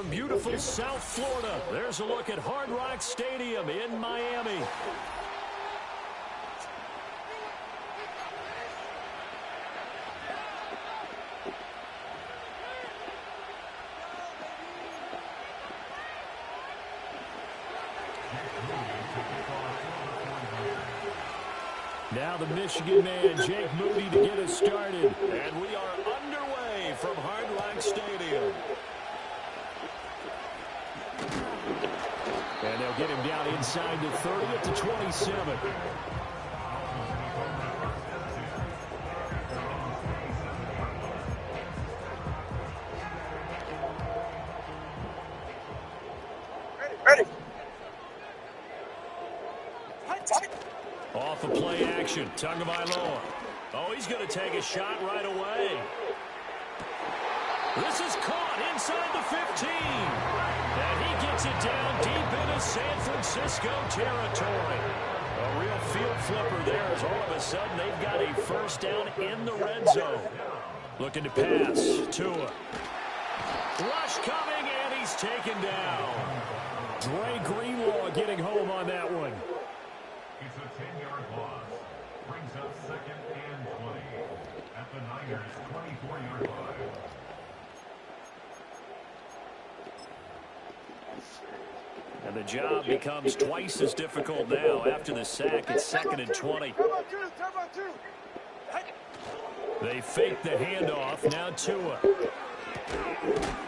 from beautiful South Florida, there's a look at Hard Rock Stadium in Miami. Now the Michigan man, Jake Moody, to get us started. And we are underway from Hard Rock Stadium. And they'll get him down inside the 30 at the 27. Ready. Off of play action, Tagovailoa. Oh, he's going to take a shot right away. This is caught inside the 15. And he gets it down deep into San Francisco territory. A real field flipper there as all of a sudden they've got a first down in the red zone. Looking to pass. Tua. Rush coming, and he's taken down. Dre Greenlaw getting home on that one. It's a 10-yard loss. Brings up 2nd and 20 at the Niners' 24-yard line. And the job becomes twice as difficult now after the sack. It's 2nd and 20. They fake the handoff. Now Tua.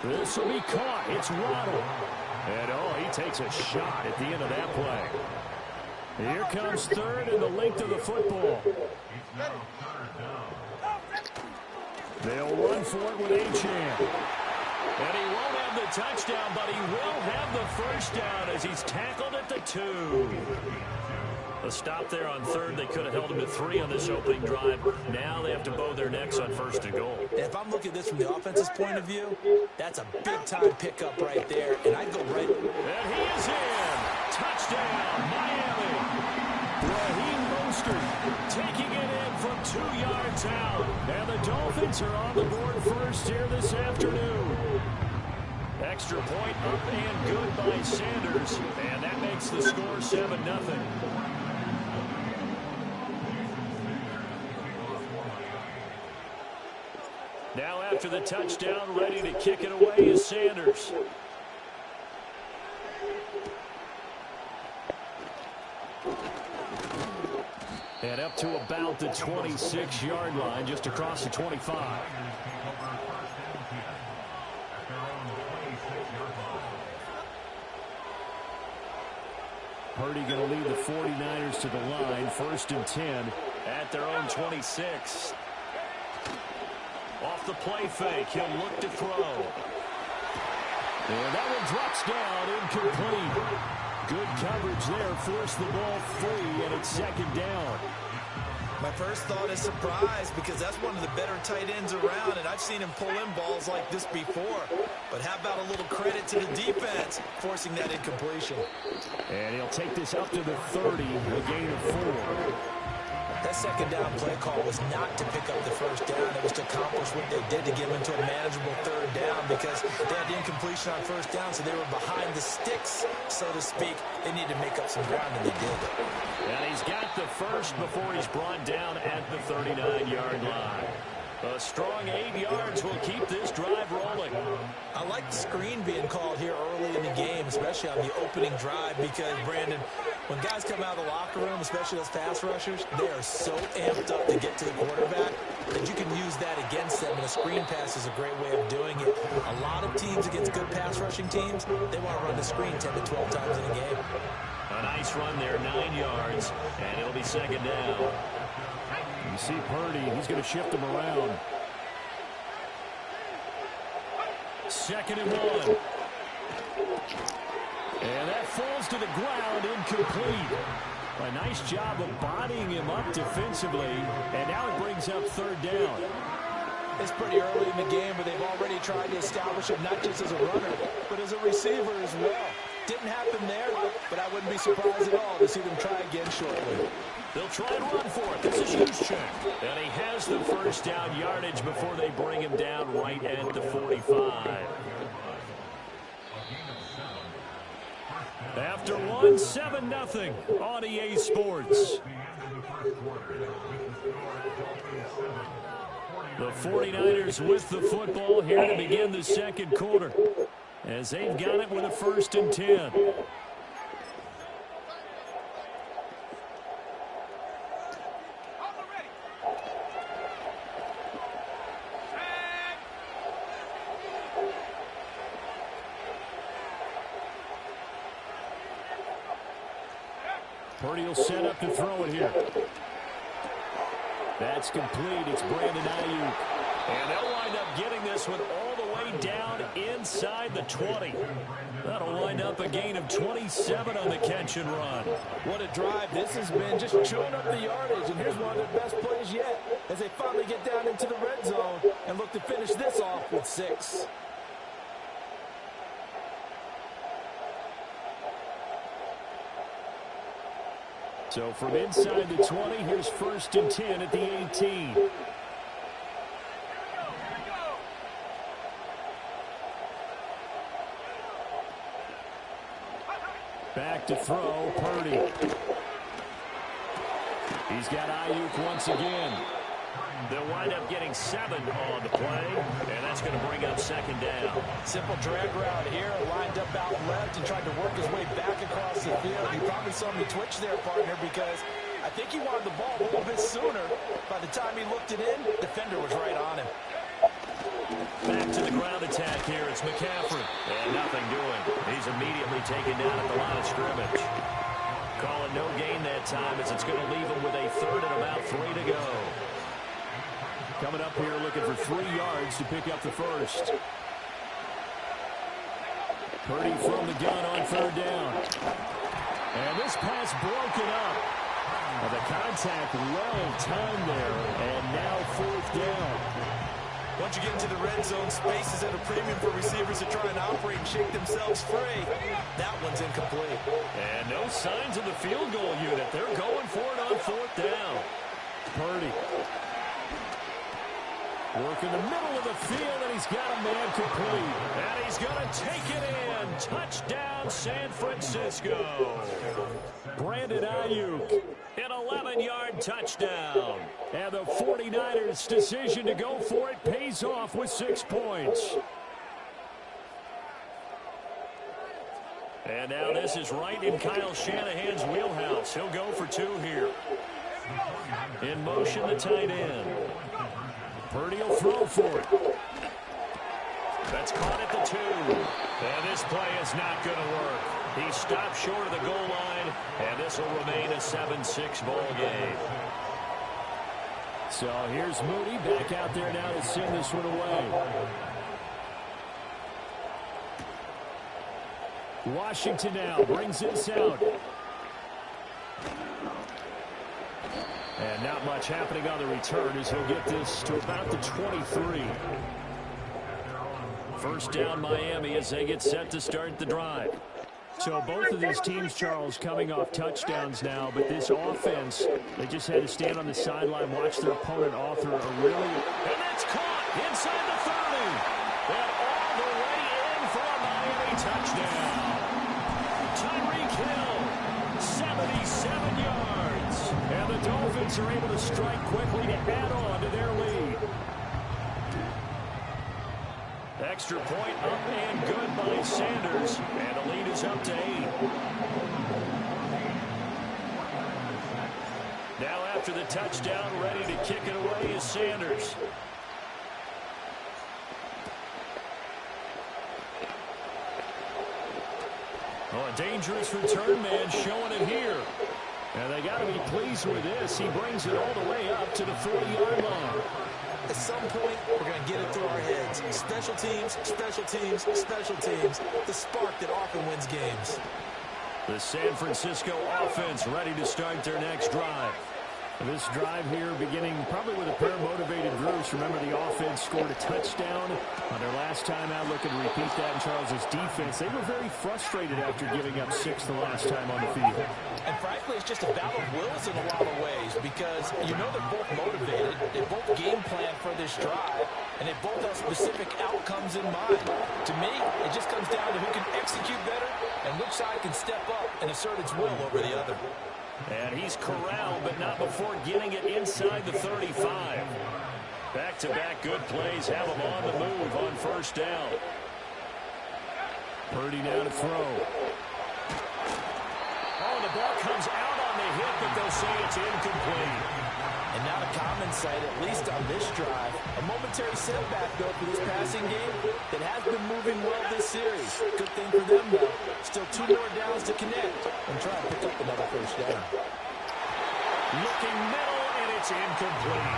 This will be caught. It's Waddle. And, oh, he takes a shot at the end of that play. Here comes third and the length of the football. They'll run for it with Achane. And he won't have the touchdown, but he will have the first down as he's tackled at the 2. A stop there on third. They could have held him to 3 on this opening drive. Now they have to bow their necks on 1st and goal. If I'm looking at this from the offense's point of view, that's a big-time pickup right there, and I'd go right. And he is in. Touchdown, Miami. Raheem Mostert taking it in from 2 yards out. And the Dolphins are on the board first here this afternoon. Extra point up and good by Sanders. And that makes the score 7-0. Now after the touchdown, ready to kick it away is Sanders. And up to about the 26-yard line, just across the 25. Purdy going to lead the 49ers to the line, 1st and 10 at their own 26. Off the play fake, he'll look to throw. And that one drops down, incomplete. Good coverage there, forced the ball free, and it's 2nd down. My first thought is surprise because that's one of the better tight ends around, and I've seen him pull in balls like this before. But how about a little credit to the defense forcing that incompletion? And he'll take this up to the 30, a gain of 4. That 2nd down play call was not to pick up the first down. It was to accomplish what they did to get them into a manageable 3rd down because they had the incompletion on 1st down, so they were behind the sticks, so to speak. They needed to make up some ground, and they did. And he's got the first before he's brought down at the 39-yard line. A strong 8 yards will keep this drive rolling. I like the screen being called here early in the game, especially on the opening drive, because, Brandon, when guys come out of the locker room, especially those pass rushers, they are so amped up to get to the quarterback that you can use that against them, and a screen pass is a great way of doing it. A lot of teams against good pass rushing teams, they want to run the screen 10 to 12 times in a game. A nice run there, 9 yards, and it'll be 2nd down. You see Purdy, he's going to shift him around. 2nd and 1. And that falls to the ground, incomplete. A nice job of bodying him up defensively, and now it brings up 3rd down. It's pretty early in the game, but they've already tried to establish him not just as a runner, but as a receiver as well. Didn't happen there, but I wouldn't be surprised at all to see them try again shortly. They'll try and run for it. This is Juszczyk. And he has the first down yardage before they bring him down right at the 45. won 7-0 on EA Sports. The 49ers with the football here to begin the second quarter, as they've got it with a 1st and 10. Purdy will set up to throw it here. That's complete. It's Brandon Ayuk. And they'll wind up getting this one all the way down inside the 20. That'll wind up a gain of 27 on the catch and run. What a drive this has been, just chewing up the yardage. And here's one of their best plays yet as they finally get down into the red zone and look to finish this off with 6. So from inside the 20, here's 1st and 10 at the 18. Back to throw, Purdy. He's got Ayuk once again. They'll wind up getting 7 on the play, and that's going to bring up 2nd down. Simple drag route here, lined up out left and tried to work his way back across the field. You probably saw me twitch there, partner, because I think he wanted the ball a little bit sooner. By the time he looked it in, defender was right on him. Back to the ground attack here. It's McCaffrey. And nothing doing. He's immediately taken down at the line of scrimmage. Calling no gain that time as it's going to leave him with a 3rd and about 3 to go. Coming up here looking for 3 yards to pick up the 1st. Purdy from the gun on 3rd down. And this pass broken up. Well, the contact well timed there. And now 4th down. Once you get into the red zone, space is at a premium for receivers to try and operate and shake themselves free. That one's incomplete. And no signs of the field goal unit. They're going for it on 4th down. Purdy. Work in the middle of the field, and he's got a man complete. And he's going to take it in. Touchdown, San Francisco. Brandon Ayuk, an 11-yard touchdown. And the 49ers' decision to go for it pays off with 6 points. And now this is right in Kyle Shanahan's wheelhouse. He'll go for 2 here. In motion, the tight end. Purdy will throw for it. That's caught at the 2. And this play is not going to work. He stopped short of the goal line, and this will remain a 7-6 ball game. So here's Moody back out there now to send this one away. Washington now brings this out. And not much happening on the return as he'll get this to about the 23. 1st down Miami as they get set to start the drive. So both of these teams, Charles, coming off touchdowns now, but this offense, they just had to stand on the sideline, watch their opponent author a really... And that's caught inside the 30. And all the way in for a Miami touchdown. Tyreek Hill, 77 yards. And the Dolphins are able to strike quickly to add on to their lead. Extra point up and good by Sanders. And the lead is up to 8. Now after the touchdown, ready to kick it away is Sanders. Oh, a dangerous return man showing it here. And they got to be pleased with this. He brings it all the way up to the 40-yard line. At some point, we're going to get it through our heads. Special teams, special teams, special teams. The spark that often wins games. The San Francisco offense ready to start their next drive. This drive here beginning probably with a pair of motivated groups. Remember, the offense scored a touchdown on their last time out. Looking to repeat that in Charles's defense. They were very frustrated after giving up 6 the last time on the field. And frankly, it's just a battle of wills in a lot of ways because you know they're both motivated. They both game plan for this drive, and they both have specific outcomes in mind. To me, it just comes down to who can execute better and which side can step up and assert its will over the other. And he's corralled, but not before getting it inside the 35. Back-to-back good plays have him on the move on first down. Purdy now to throw. Oh, the ball comes out on the hit, but they'll say it's incomplete. And not a common sight, at least on this drive. A momentary setback, though, for this passing game that has been moving well this series. Good thing for them, though. Still 2 more downs to connect and try to pick up another first down. Looking middle, and it's incomplete.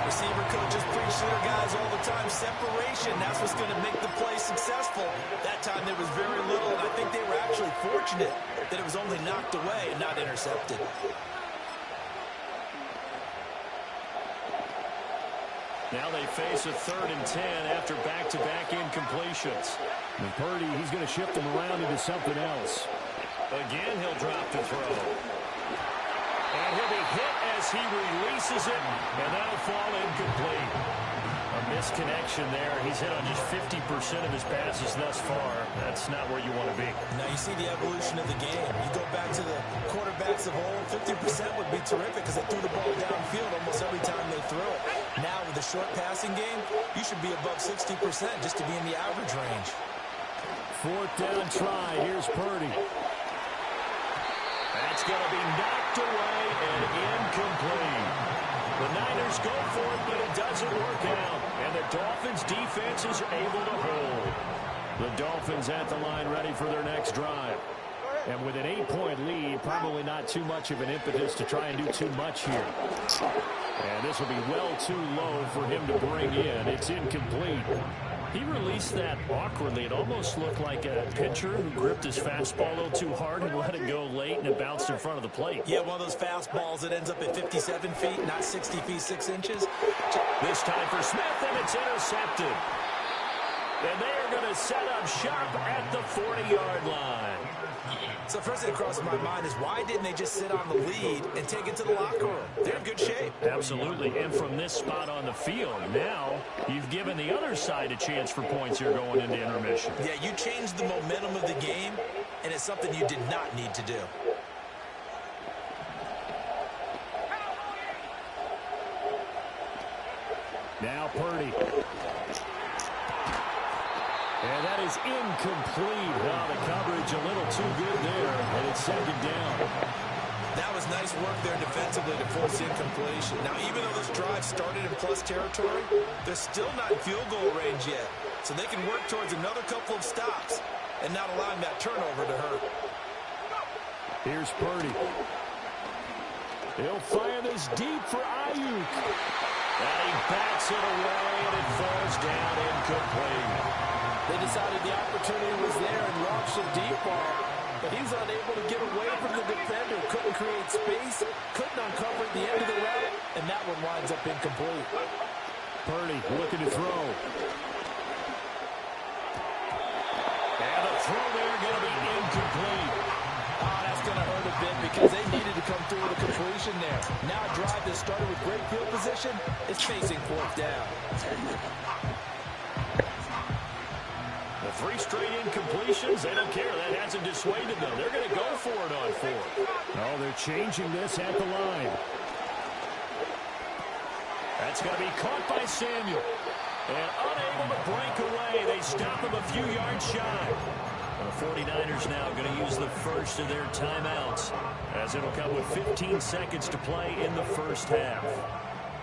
Receiver coaches preach to their guys all the time. Separation, that's what's going to make the play successful. That time there was very little, and I think they were actually fortunate that it was only knocked away and not intercepted. Now they face a 3rd and 10 after back-to-back incompletions. And Purdy, he's going to shift them around into something else. Again, he'll drop the throw. And he'll be hit as he releases it, and that'll fall incomplete. A misconnection there. He's hit on just 50% of his passes thus far. That's not where you want to be. Now you see the evolution of the game. You go back to the quarterbacks of old, 50% would be terrific because they threw the ball downfield almost every time they threw it. Now with the short passing game, you should be above 60% just to be in the average range. 4th down try. Here's Purdy. That's going to be knocked away and incomplete. The Niners go for it, but it doesn't work out. And the Dolphins' defense is able to hold. The Dolphins at the line ready for their next drive. And with an 8-point lead, probably not too much of an impetus to try and do too much here. And this will be well too low for him to bring in. It's incomplete. He released that awkwardly. It almost looked like a pitcher who gripped his fastball a little too hard and let it go late, and it bounced in front of the plate. Yeah, one of those fastballs that ends up at 57 feet, not 60 feet, 6 inches. This time for Smith, and it's intercepted. And they are going to set up shop at the 40-yard line. So first thing that crosses my mind is why didn't they just sit on the lead and take it to the locker room? They're in good shape. Absolutely. And from this spot on the field, now you've given the other side a chance for points here going into intermission. Yeah, you changed the momentum of the game, and it's something you did not need to do. Now Purdy. And that is incomplete. Wow, the coverage a little too good there, and it's 2nd down. That was nice work there defensively to force incompletion. Now, even though this drive started in plus territory, they're still not in field goal range yet. So they can work towards another couple of stops and not allowing that turnover to hurt. Here's Purdy. He'll fire this deep for Ayuk. And he backs it away, and it falls down incomplete. They decided the opportunity was there and launched a deep ball, but he's unable to get away from the defender. Couldn't create space, couldn't uncover at the end of the route, and that one winds up incomplete. Purdy looking to throw. And the throw there going to be incomplete. Oh, that's going to hurt a bit because they needed to come through with a completion there. Now a drive that started with great field position is facing 4th down. 3 straight incompletions, they don't care. That hasn't dissuaded them. They're going to go for it on 4th. Oh, they're changing this at the line. That's going to be caught by Samuel. And unable to break away. They stop him a few yards shy. And the 49ers now going to use the first of their timeouts, as it'll come with 15 seconds to play in the first half.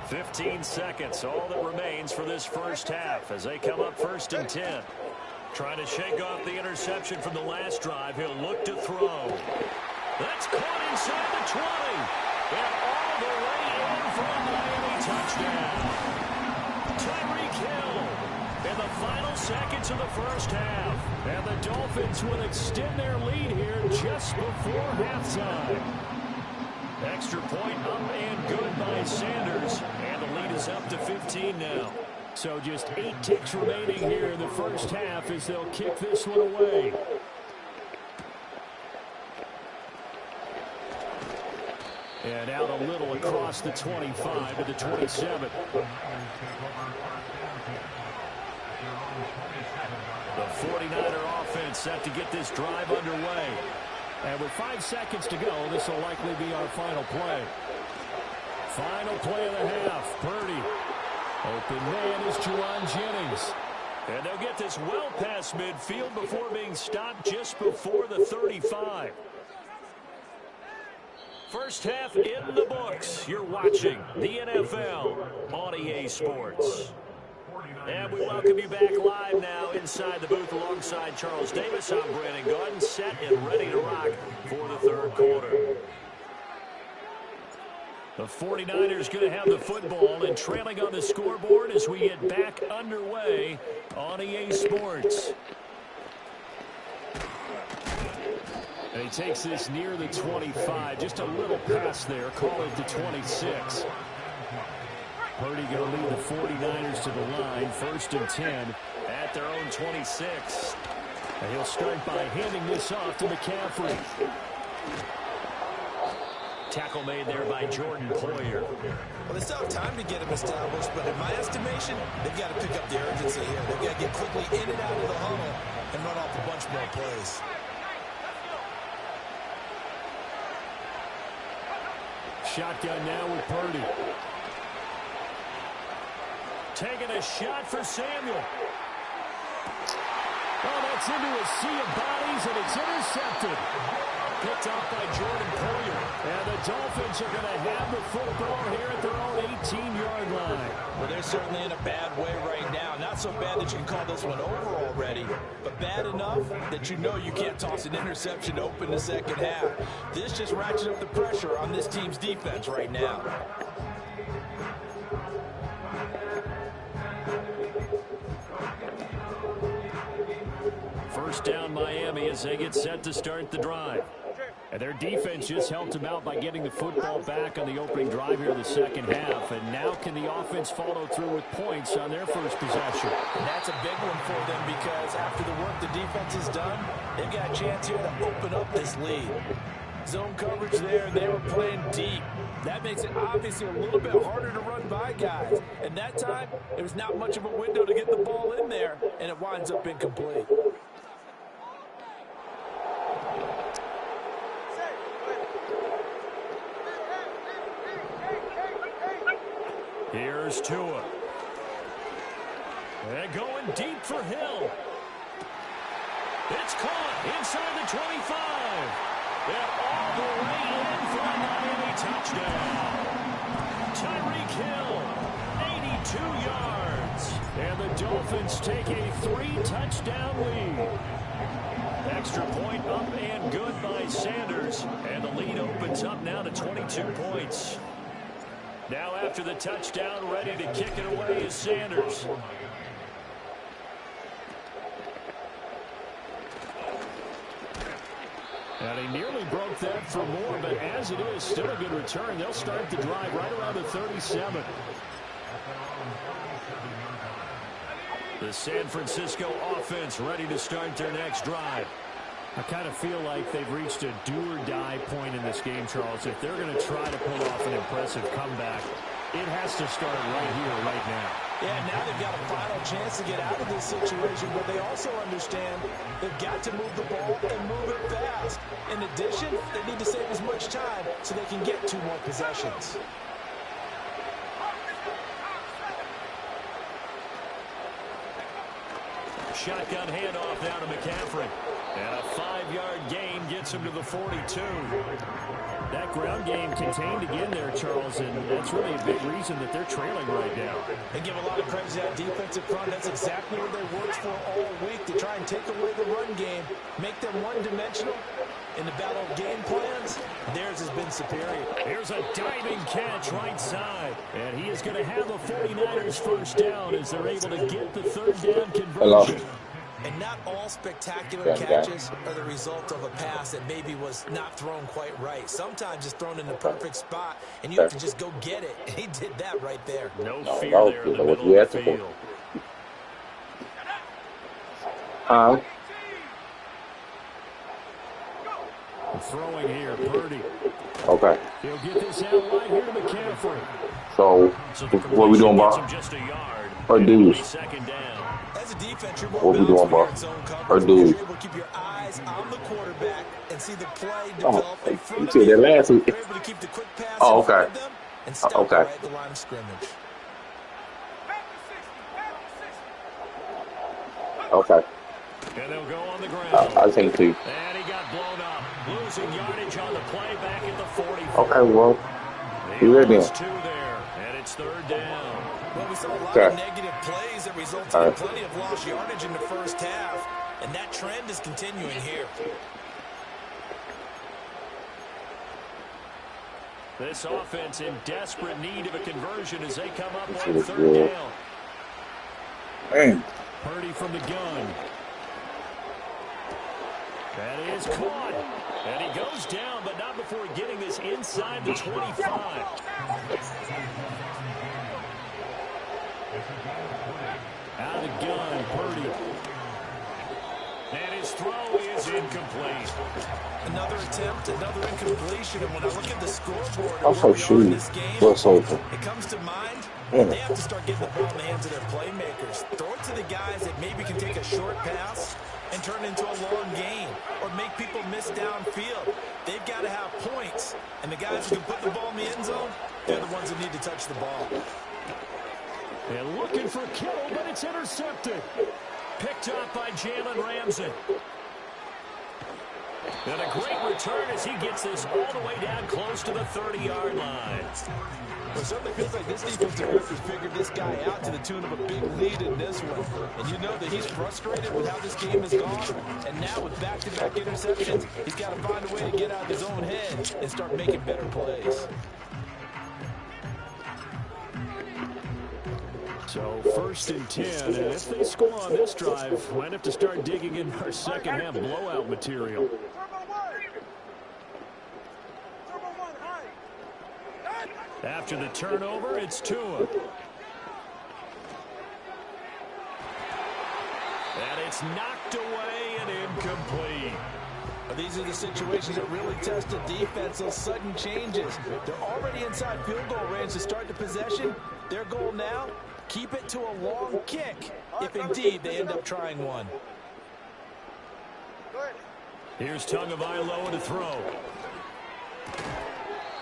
15 seconds, all that remains for this first half as they come up 1st and 10. Trying to shake off the interception from the last drive. He'll look to throw. That's caught inside the 20. And all the way in for a Miami touchdown. Tyreek Hill in the final seconds of the first half. And the Dolphins will extend their lead here just before halftime. Extra point up and good by Sanders. And the lead is up to 15 now. So just 8 ticks remaining here in the first half as they'll kick this one away. And out a little across the 25 to the 27. The 49er offense set to get this drive underway. And with 5 seconds to go, this will likely be our final play. Final play of the half. Purdy. Open man is Juwan Jennings. And they'll get this well past midfield before being stopped just before the 35. First half in the books. You're watching the NFL on EA Sports. And we welcome you back live now inside the booth alongside Charles Davis. I'm Brandon Gordon, set and ready to rock for the third quarter. The 49ers going to have the football and trailing on the scoreboard as we get back underway on EA Sports. And he takes this near the 25. Just a little pass there. Call it the 26. Purdy going to lead the 49ers to the line. 1st and 10 at their own 26. And he'll start by handing this off to McCaffrey. Tackle made there by Jordan Poyer. Well, they still have time to get him established, but in my estimation, they've got to pick up the urgency here. They've got to get quickly in and out of the huddle and run off a bunch more plays. Shotgun now with Purdy. Taking a shot for Samuel. Oh, that's into a sea of bodies, and it's intercepted. Picked off by Jordan Poyer. And the Dolphins are going to have the football here at their own 18-yard line. Well, they're certainly in a bad way right now. Not so bad that you can call this one over already, but bad enough that you know you can't toss an interception to open the second half. This just ratchets up the pressure on this team's defense right now. First down Miami as they get set to start the drive. And their defense just helped them out by getting the football back on the opening drive here in the second half. And now can the offense follow through with points on their first possession? And that's a big one for them because after the work the defense has done, they've got a chance here to open up this lead. Zone coverage there, and they were playing deep. That makes it obviously a little bit harder to run by guys. And that time, there was not much of a window to get the ball in there, and it winds up incomplete. Here's Tua. And going deep for Hill. It's caught inside the 25. And all the way in for a Miami touchdown. Tyreek Hill, 82 yards. And the Dolphins take a 3-touchdown lead. Extra point up and good by Sanders. And the lead opens up now to 22 points. Now after the touchdown, ready to kick it away is Sanders. And he nearly broke that for more, but as it is, still a good return. They'll start the drive right around the 37. The San Francisco offense ready to start their next drive. I kind of feel like they've reached a do-or-die point in this game, Charles. If they're going to try to pull off an impressive comeback, it has to start right here, right now. Yeah, now they've got a final chance to get out of this situation, but they also understand they've got to move the ball and move it fast. In addition, they need to save as much time so they can get 2 more possessions. Shotgun handoff down to McCaffrey. And a 5-yard gain gets him to the 42. That ground game contained again there, Charles, and that's really a big reason that they're trailing right now. They give a lot of credit to that defensive front. That's exactly what they worked for all week, to try and take away the run game, make them one-dimensional. In the battle of game plans, theirs has been superior. Here's a diving catch right side. And he is going to have the 49ers first down as they're able to get the 3rd down conversion. And not all spectacular catches are the result of a pass that maybe was not thrown quite right. Sometimes it's thrown in the perfect spot, and you have to just go get it. And he did that right there. No fear there in the middle of the field. Throwing here, Purdy. Okay. He'll get this out right here to McCaffrey. So what we doing, Bob? Or dudes? Second down. As a defense, you're What we doing, Bob? You're Or dudes? able to keep your eyes on the quarterback and see the play develop in front You of said you. that last week. You're able to keep the quick pass Oh, in front okay. of them and stop Okay. right at the line of scrimmage. Okay. And they'll go on the ground. I think too. And he got blown up. Losing yardage on the play back at the 40. Okay, well, you ready then? Two there, and it's third down. Well, we saw a lot Okay. of negative plays that resulted in plenty of lost yardage in the first half, and that trend is continuing here. This offense in desperate need of a conversion as they come up on third down. Man. Purdy from the gun. That is caught. And he goes down, but not before getting this inside the 25. Out of the gun, Purdy. And his throw is incomplete. Another attempt, another incompletion, and when I look at the scoreboard I'm and so where we are in sure. this game, What's over? it comes to mind Yeah. they have to start getting the ball in the hands of their playmakers. Throw it to the guys that maybe can take a short pass and turn it into a long gain or make people miss downfield. They've got to have points, and the guys who can put the ball in the end zone, they're the ones that need to touch the ball. And looking for Kittle, but it's intercepted. Picked up by Jalen Ramsey. And a great return as he gets this all the way down close to the 30-yard line. Well, it certainly feels like this defensive group has figured this guy out to the tune of a big lead in this one. And you know that he's frustrated with how this game has gone. And now with back-to-back interceptions, he's got to find a way to get out of his own head and start making better plays. So first and 10, and if they score on this drive, might have to start digging in our second half blowout material. After the turnover, it's Tua. And it's knocked away and incomplete. These are the situations that really test a defense, those sudden changes. They're already inside field goal range to start the possession. Their goal now, keep it to a long kick, if indeed they end up trying one. Here's Tagovailoa to throw.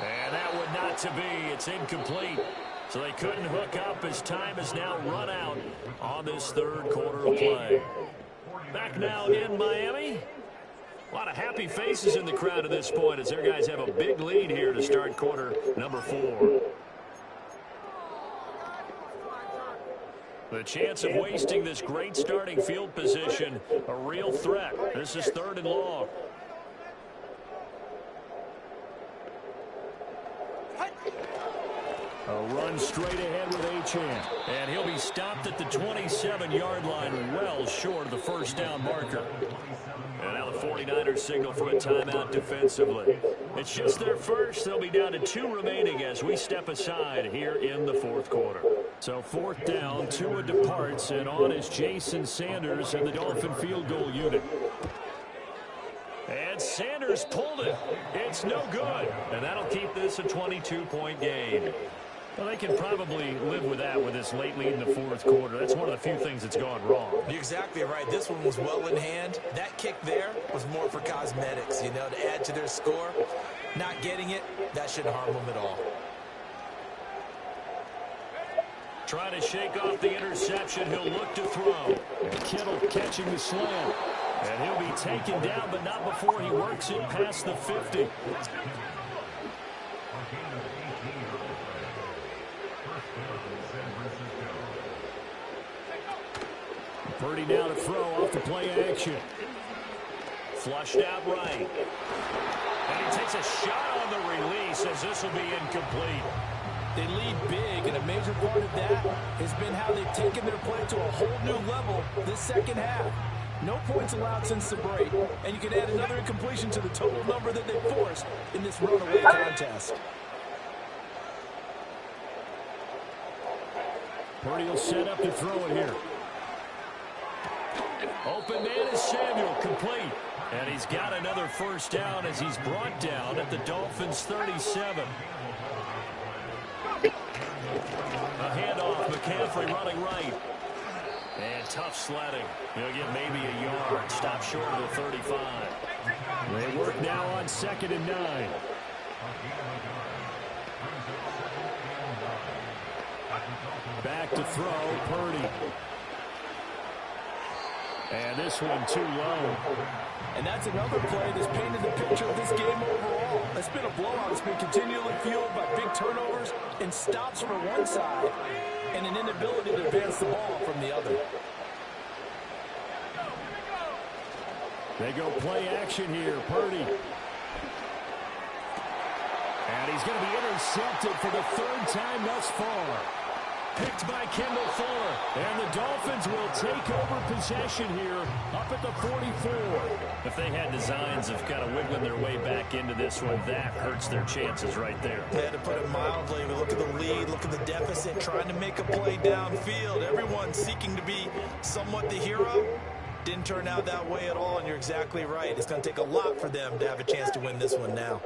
And that one not to be. It's incomplete. So they couldn't hook up as time has now run out on this third quarter of play. Back now in Miami. A lot of happy faces in the crowd at this point as their guys have a big lead here to start quarter number 4. The chance of wasting this great starting field position, a real threat. This is third and long. A run straight ahead with Achane. And he'll be stopped at the 27-yard line, well short of the first down marker. And now the 49ers signal for a timeout defensively. It's just their first. They'll be down to 2 remaining as we step aside here in the fourth quarter. So fourth down, Tua departs, and on is Jason Sanders and the Dolphin field goal unit. And Sanders pulled it. It's no good. And that'll keep this a 22-point game. Well, they can probably live with that with this late lead in the fourth quarter. That's one of the few things that's gone wrong. You're exactly right. This one was well in hand. That kick there was more for cosmetics, you know, to add to their score. Not getting it, that shouldn't harm them at all. Trying to shake off the interception. He'll look to throw. And Kittle catching the slam. And he'll be taken down, but not before he works it past the 50. Purdy now to throw off the play action. Flushed out right. And he takes a shot on the release as this will be incomplete. They lead big, and a major part of that has been how they've taken their play to a whole new level this second half. No points allowed since the break, and you can add another incompletion to the total number that they forced in this runaway contest. Purdy will set up to throw it here. Open man is Samuel, complete. And he's got another first down as he's brought down at the Dolphins' 37. A handoff, McCaffrey running right. And tough sledding. He'll get maybe a yard. Stop short of the 35. They work now on 2nd and 9. Back to throw, Purdy. And this one too low. And that's another play that's painted the picture of this game overall. It's been a blowout. It's been continually fueled by big turnovers and stops for one side and an inability to advance the ball from the other. They go play action here, Purdy. And he's going to be intercepted for the 3rd time thus far. Picked by Kendall Fuller. And the Dolphins will take over possession here up at the 44. If they had designs of kind of wiggling their way back into this one, that hurts their chances right there. Yeah, to put it mildly, we look at the lead, look at the deficit, trying to make a play downfield. Everyone seeking to be somewhat the hero. Didn't turn out that way at all, and you're exactly right. It's going to take a lot for them to have a chance to win this one now.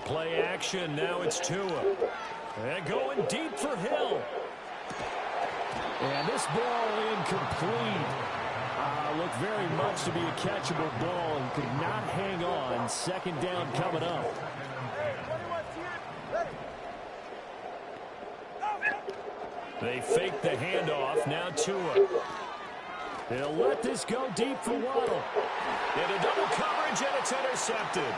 Play action. Now it's Tua. And going deep for Hill. And this ball incomplete. Looked very much to be a catchable ball and could not hang on. 2nd down coming up. They fake the handoff. Now Tua. They'll let this go deep for Waddle. Into double coverage, and it's intercepted.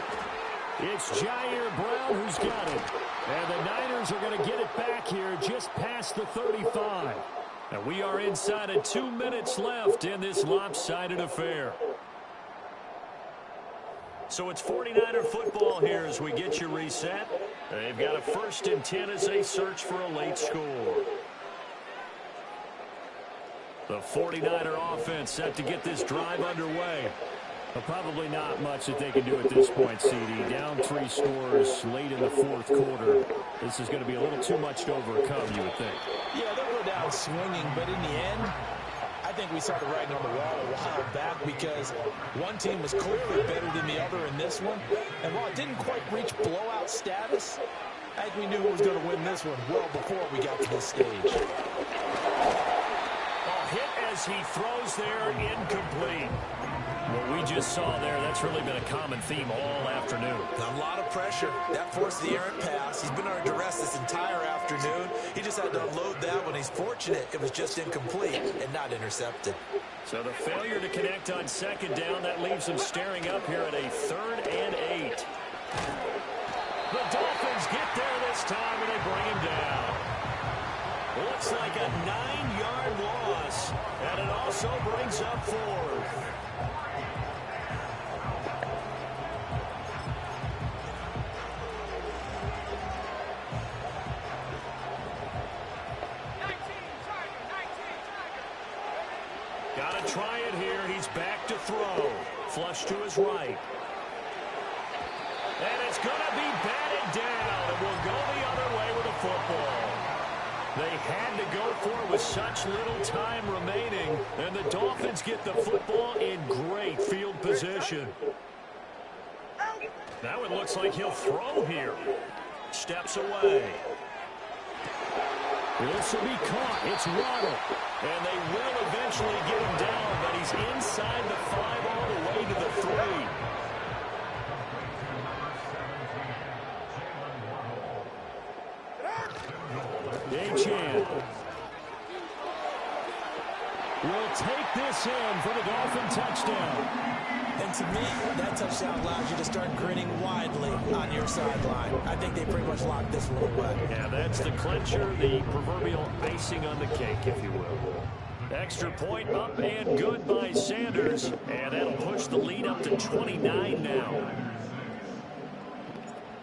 It's Jair Brown who's got it. And the Niners are going to get it back here just past the 35. And we are inside of 2 minutes left in this lopsided affair. So it's 49er football here as we get you reset. They've got a 1st and 10 as they search for a late score. The 49er offense set to get this drive underway. Well, probably not much that they can do at this point, CD. Down 3 scores late in the 4th quarter. This is going to be a little too much to overcome, you would think. Yeah, they'll go down swinging, but in the end, I think we saw the writing on the wall a while back because one team was clearly better than the other in this one. And while it didn't quite reach blowout status, I think we knew who was going to win this one well before we got to this stage. Hit as he throws there, incomplete. What we just saw there, that's really been a common theme all afternoon. A lot of pressure. That forced the errant pass. He's been under duress this entire afternoon. He just had to unload that one. He's fortunate it was just incomplete and not intercepted. So the failure to connect on 2nd down, that leaves him staring up here at a 3rd and 8. The Dolphins get there this time, and they bring him down. Looks like a 9-yard loss, and it also brings up 4th. Got to try it here. He's back to throw. Flush to his right. And it's going to be batted down, and will go the other way with a football. They had to go for it with such little time remaining, and the Dolphins get the football in great field position. That one looks like he'll throw here. Steps away. This will be caught. It's Waddle. And they will eventually get him down, but he's inside the 5 all the way to the 3. Achan will take this in for the Dolphin touchdown. And to me, that touchdown allows you to start grinning widely on your sideline. I think they pretty much locked this one away. Yeah, that's the clincher, the proverbial icing on the cake, if you will. Extra point up and good by Sanders. And that'll push the lead up to 29 now.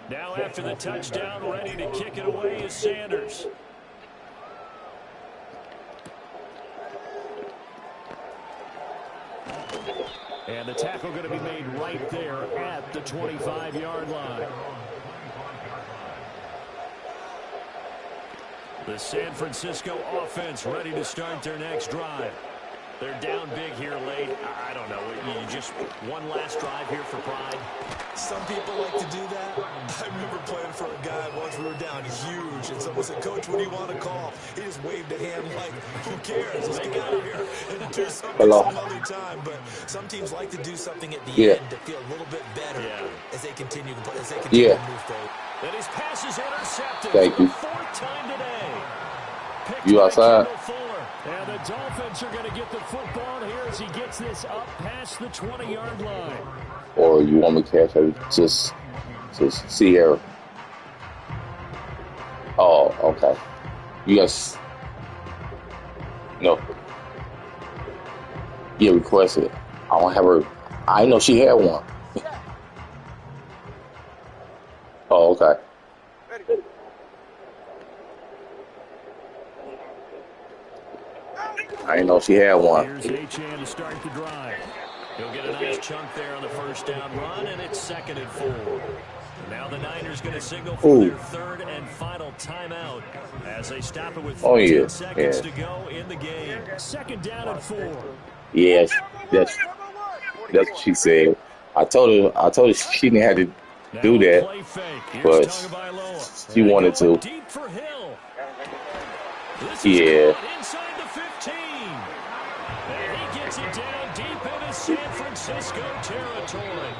Now after the touchdown, ready to kick it away is Sanders. And the tackle going to be made right there at the 25-yard line. The San Francisco offense ready to start their next drive. They're down big here late. I don't know. You just one last drive here for pride. Some people like to do that. I remember playing for a guy once. We were down huge, and someone said, "Coach, what do you want to call?" He just waved a hand like, "Who cares? Let's get out of here and do something some other time." But some teams like to do something at the end to feel a little bit better as they continue to move forward. And his pass is intercepted. Thank you. For the 4th time today. Picked You outside? And the Dolphins are going to get the football here as he gets this up past the 20-yard line. Or you want me to catch her? Just Sierra. Oh, okay. You guys. No. Yeah, requested. I don't have her. I know she had one. Oh, okay. I didn't know she had one. Here's Achane to start the drive. He'll get a nice chunk there on the first down run, and it's 2nd and 4. Now the Niners going to signal for their 3rd and final timeout as they stop it with 14 seconds to go in the game. 2nd down and 4. Yes, that's what she said. I told her she didn't have to do that, but she wanted to. Deep for Hill. Yeah. Inside the 15. And he gets it down deep into San Francisco territory.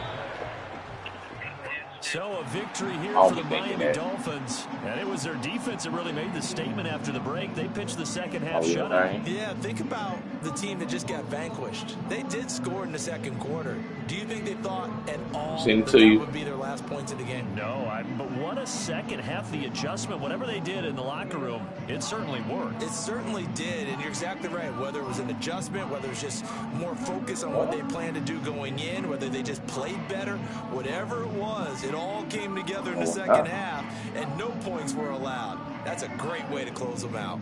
So a victory here for the Miami Dolphins. And it was their defense that really made the statement after the break. They pitched the second half shutout. Yeah, think about the team that just got vanquished. They did score in the second quarter. Do you think they thought at all that would be their last points of the game? No, but what a second half. The adjustment, whatever they did in the locker room, it certainly worked. It certainly did, and you're exactly right. Whether it was an adjustment, whether it was just more focus on what they planned to do going in, whether they just played better, whatever it was, it all came together in the second half, and no points were allowed. That's a great way to close them out.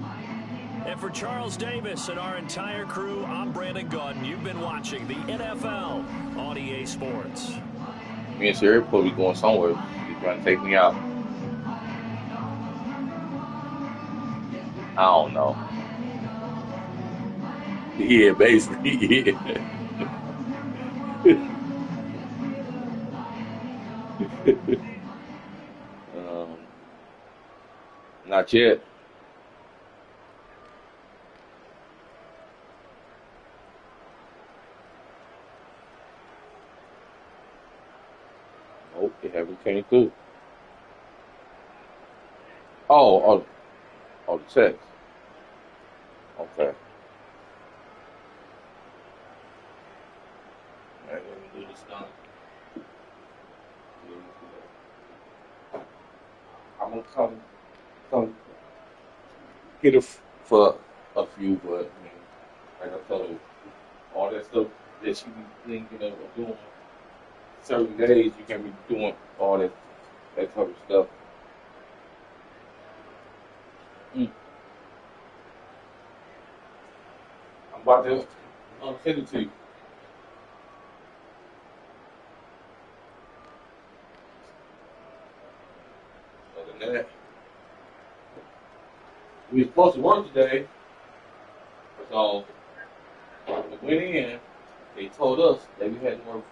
And for Charles Davis and our entire crew, I'm Brandon Gaudin. You've been watching the NFL on EA Sports. Me and Sherry probably going somewhere. He's trying to take me out. I don't know. Yeah, basically, yeah. Not yet. Nope, it haven't came through. Oh, the text. Okay. All right, let me do this now. I'm gonna come get it for a few, but I mean, like I told you, all that stuff that you be thinking of doing certain days, you can't be doing all that type of stuff. I'm about to send it to you. Other than that, we were supposed to work today, so we went in. They told us that we had to work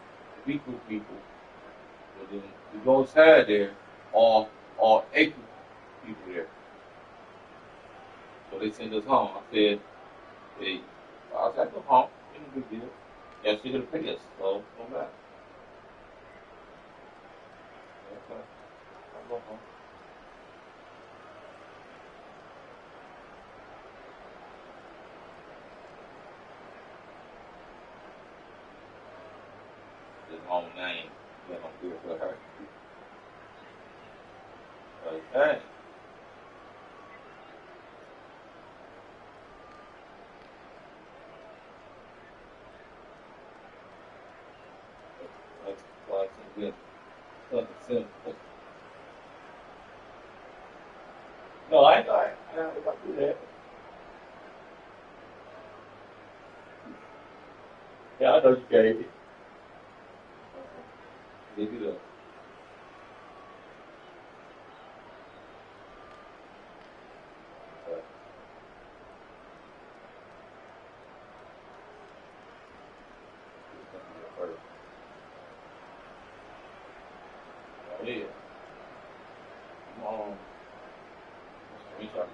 the week with people, but then we go inside there, all 8 people there. So they sent us home. I said, I said, go home. Ain't no big deal. Yeah, she's gonna pay us, so no matter. Okay, I'll go home. His own name, that don't do it for her. Okay. That's why it's good. Something simple. No, I ain't gonna do that. Yeah, I know you can't. Dig it up. Yeah. Come on. Screenshot.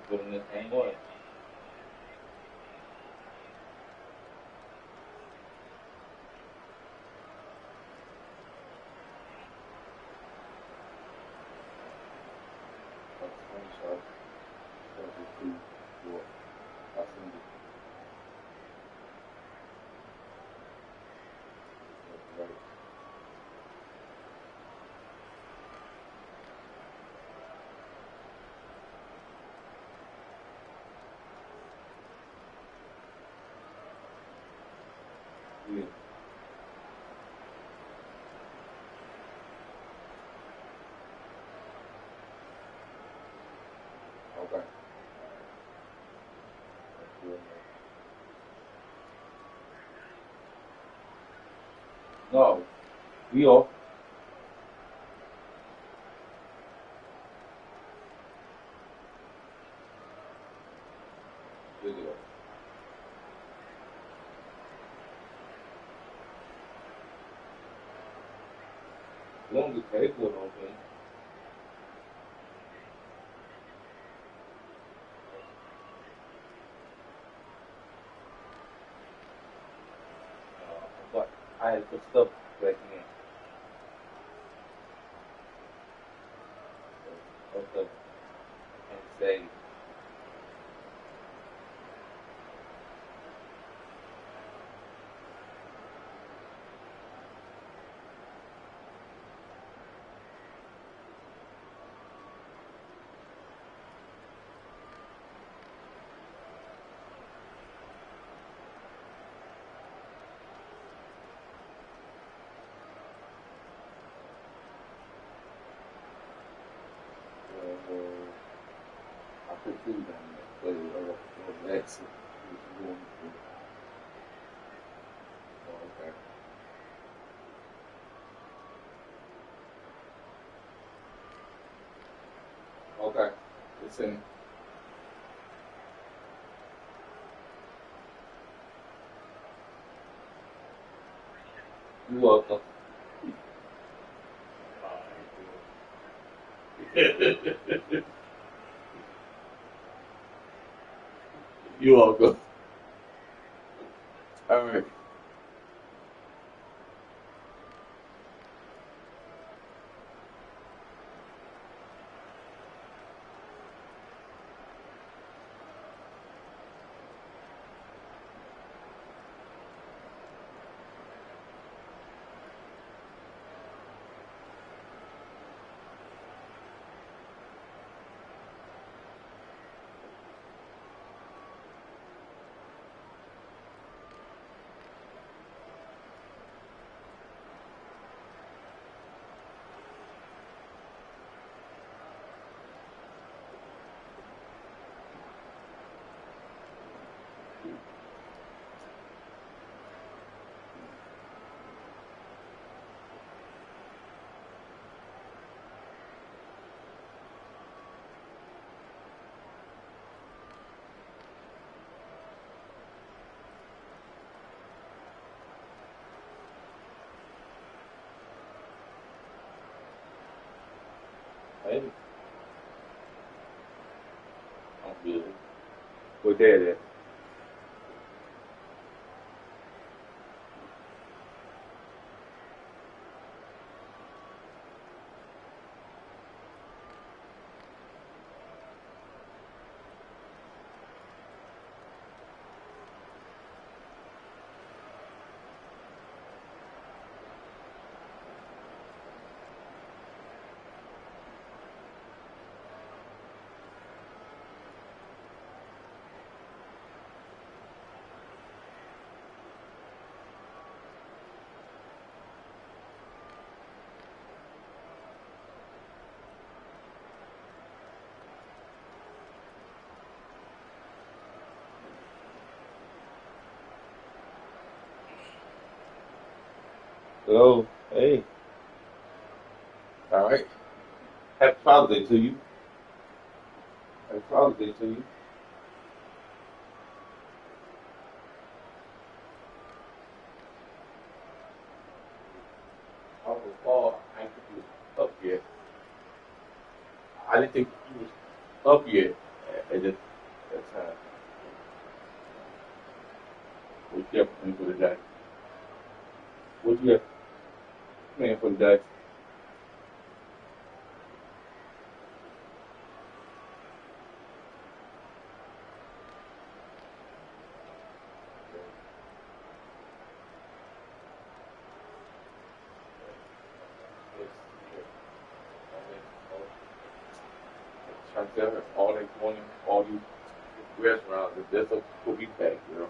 Put in the same way. Screenshot. 2, 4. I send it. Right. Yeah. Okay. That's good. No. We off. Good deal. Long as the table open. But I had to put stuff back in. So, and say, I put food down there. But that's it. Oh, okay. Okay. It's in. You're welcome. You're welcome. All right. Hey, I'm good. Where Dad at? Hello. Hey. All right. Happy Father's Day to you. Happy Father's Day to you. I was Paul. I didn't think you was up yet. I didn't think you was up yet at that time. What you got for me for the day? What you got for me for the day? Trying to tell her all they wanting, all these restaurants, that's a cookie pack, girl.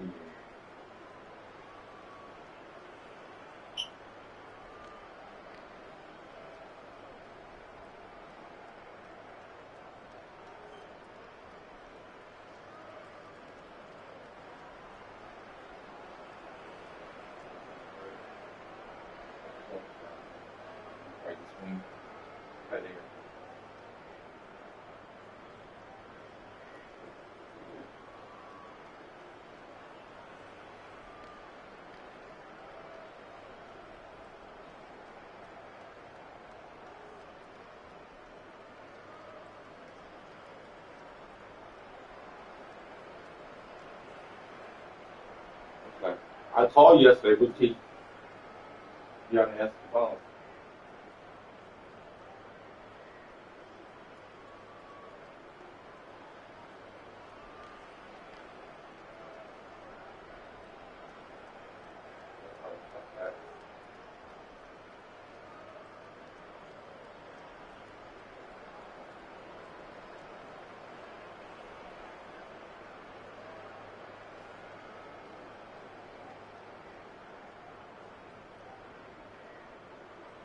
Mm. Right between right there. Okay. I called yesterday, but you haven't answered the phone.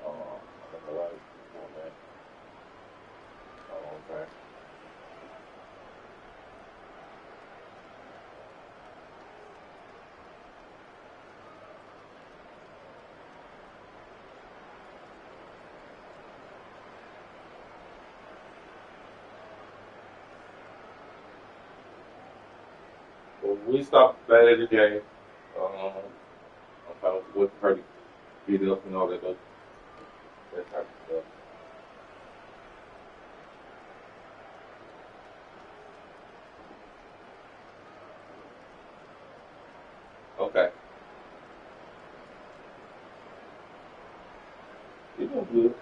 I don't know why you're doing that. Oh, okay. Well, we stopped back at the game. I'm trying to wait for her to get up and all that type of stuff. Okay. You're doing good.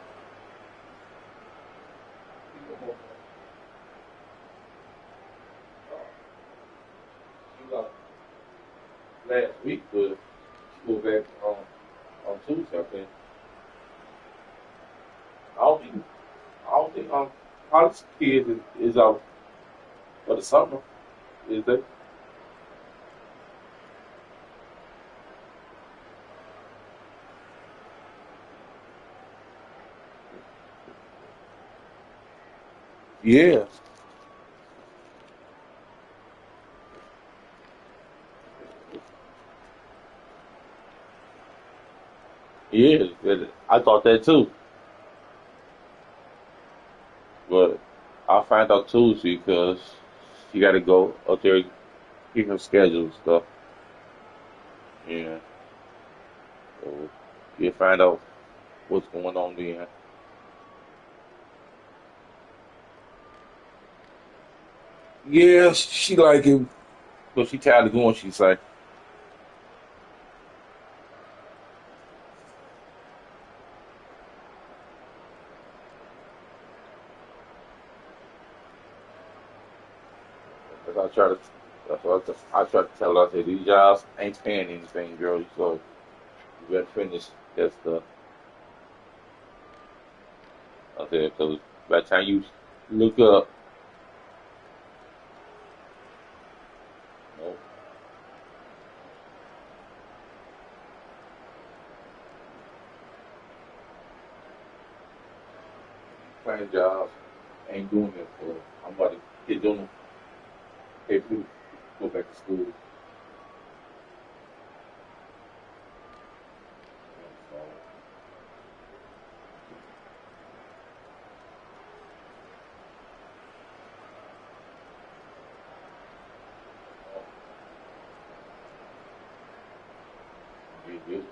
You're doing she was last week, but she was back on Tuesday, I think. I don't think I don't think college kids is out for the summer, is they? Yeah. Yeah, I thought that too, but I find out Tuesday because she got to go up there get her schedule and stuff. Yeah, so you find out what's going on then. Yeah, she like it, but she tired of going. She say, that's I try to. That's what I try to tell her. I say these jobs ain't paying anything, girl. So you better finish that stuff. I said because by the time you look up, you know, playing jobs ain't doing it for. I'm about to get them pay people go back to school.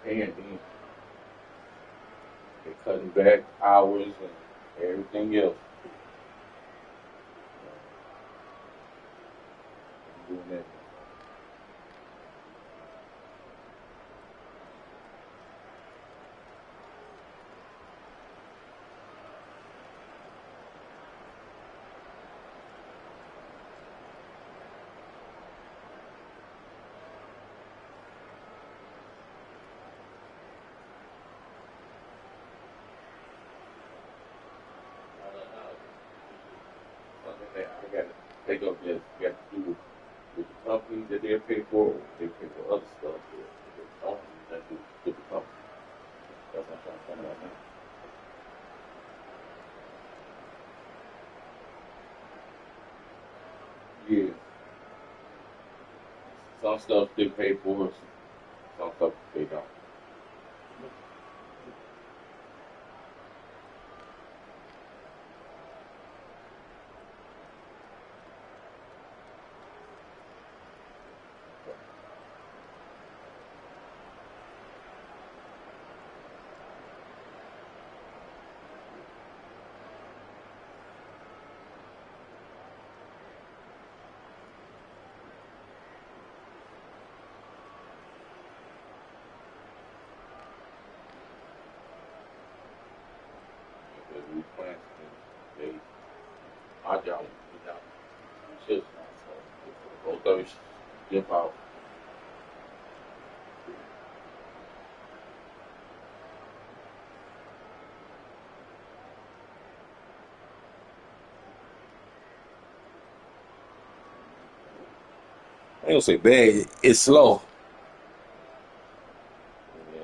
paying then. They're cutting back hours and everything else. Doing that. I got to take up this. Got to do with the company that they pay for. Or they pay for other stuff. They don't do that with the company. That's what I'm trying to find out now. Yeah. Some stuff they pay for, some stuff they don't. Because we plant things, our job is not shifts now. So both of us dip out. I ain't gonna say bad. It's slow. Yeah.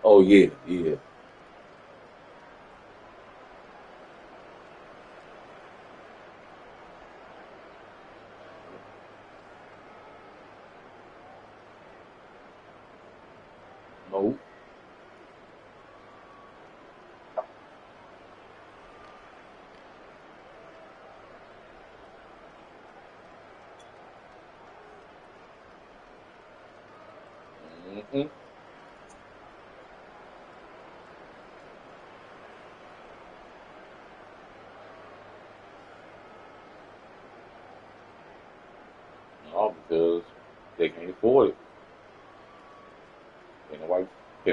Oh yeah, yeah. No. Mm-hmm. No, because they can't afford it. Can't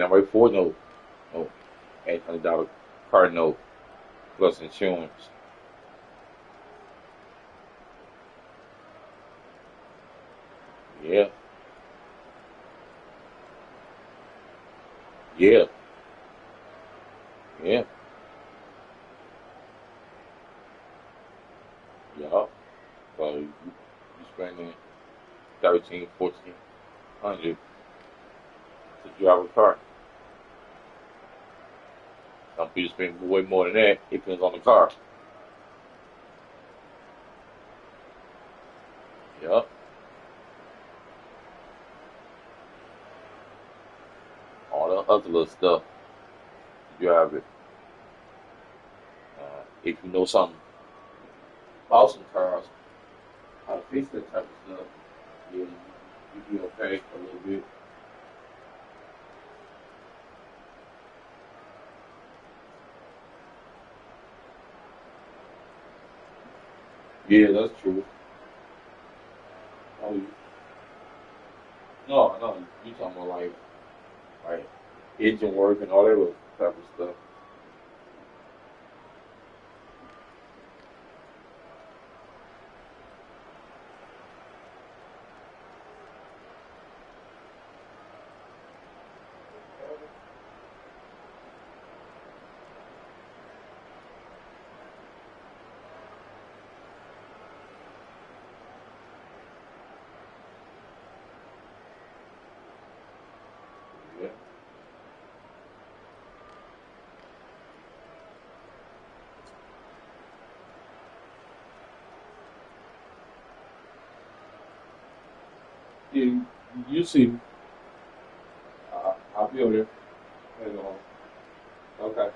nobody afford no $800 car note plus insurance. Yeah, yeah, yeah, yeah. So you spending 13, 1400 to drive a car. Some people spend way more than that. It depends on the car. Yeah. All the other little stuff to drive it. If you know something about some cars, how to fix that type of stuff, yeah, you be okay a little bit. Yeah, that's true. Oh, no, you talking about like engine work and all that little type of stuff. Yeah. Yeah, you see, I'll be over there. Hang on. Okay.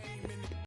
came in the